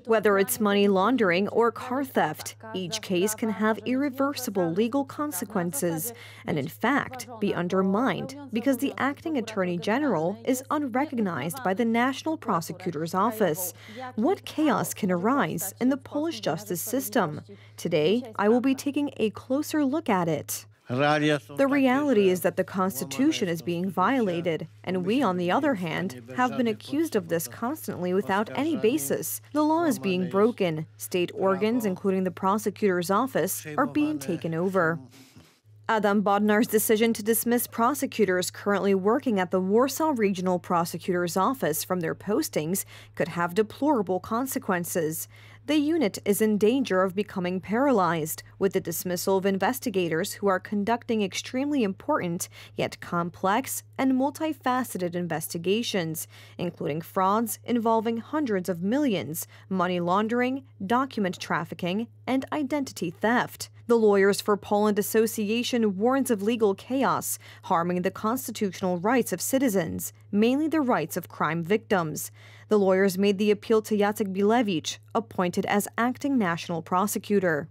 Whether it's money laundering or car theft, each case can have irreversible legal consequences and, in fact, be undermined because the acting attorney general is unrecognized by the National Prosecutor's Office. What chaos can arise in the Polish justice system? Today, I will be taking a closer look at it. The reality is that the Constitution is being violated, and we, on the other hand, have been accused of this constantly without any basis. The law is being broken. State organs, including the prosecutor's office, are being taken over. Adam Bodnar's decision to dismiss prosecutors currently working at the Warsaw Regional Prosecutor's Office from their postings could have deplorable consequences. The unit is in danger of becoming paralyzed, with the dismissal of investigators who are conducting extremely important, yet complex and multifaceted investigations, including frauds involving hundreds of millions, money laundering, document trafficking, and identity theft. The Lawyers for Poland Association warns of legal chaos, harming the constitutional rights of citizens, mainly the rights of crime victims. The lawyers made the appeal to Jacek Bilewicz, appointed as acting national prosecutor.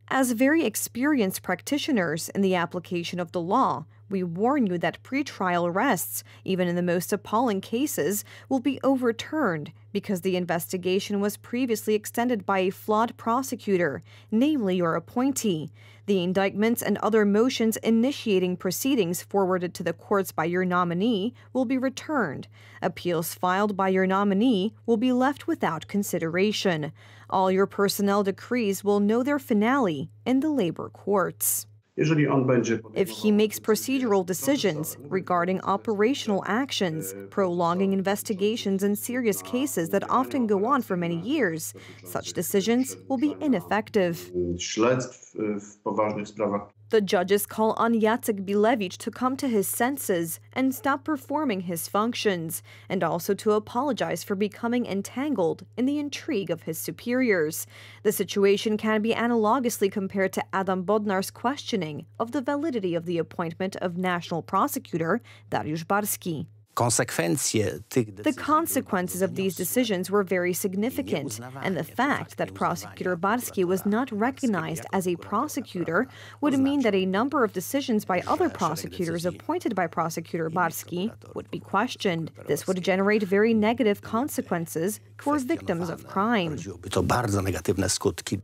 As very experienced practitioners in the application of the law, we warn you that pretrial arrests, even in the most appalling cases, will be overturned because the investigation was previously extended by a flawed prosecutor, namely your appointee. The indictments and other motions initiating proceedings forwarded to the courts by your nominee will be returned. Appeals filed by your nominee will be left without consideration. All your personnel decrees will know their finale in the labor courts. If he makes procedural decisions regarding operational actions, prolonging investigations in serious cases that often go on for many years, such decisions will be ineffective. The judges call on Jacek Bilewicz to come to his senses and stop performing his functions, and also to apologize for becoming entangled in the intrigue of his superiors. The situation can be analogously compared to Adam Bodnar's questioning of the validity of the appointment of National Prosecutor Dariusz Barski. The consequences of these decisions were very significant, and the fact that Prosecutor Barski was not recognized as a prosecutor would mean that a number of decisions by other prosecutors appointed by Prosecutor Barski would be questioned. This would generate very negative consequences for victims of crime.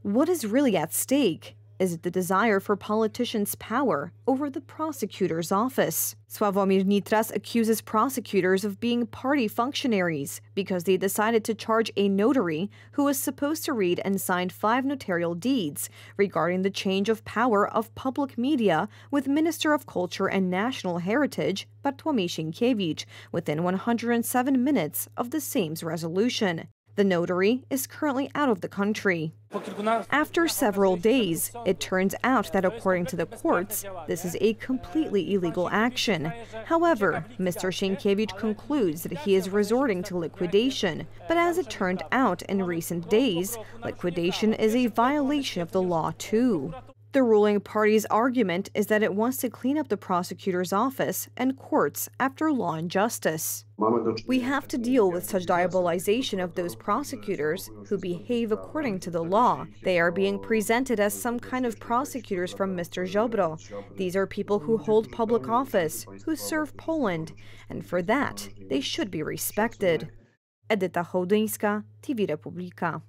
What is really at stake? Is it the desire for politicians' power over the prosecutor's office? Sławomir Nitras accuses prosecutors of being party functionaries because they decided to charge a notary who was supposed to read and sign 5 notarial deeds regarding the change of power of public media with Minister of Culture and National Heritage Bartłomiej Sienkiewicz within 107 minutes of the Sejm's resolution. The notary is currently out of the country. After several days, it turns out that according to the courts, this is a completely illegal action. However, Mr. Sienkiewicz concludes that he is resorting to liquidation, but as it turned out in recent days, liquidation is a violation of the law too. The ruling party's argument is that it wants to clean up the prosecutor's office and courts after Law and Justice. We have to deal with such diabolization of those prosecutors who behave according to the law. They are being presented as some kind of prosecutors from Mr. Ziobro. These are people who hold public office, who serve Poland, and for that, they should be respected. Edyta Hołdyńska, TV Republika.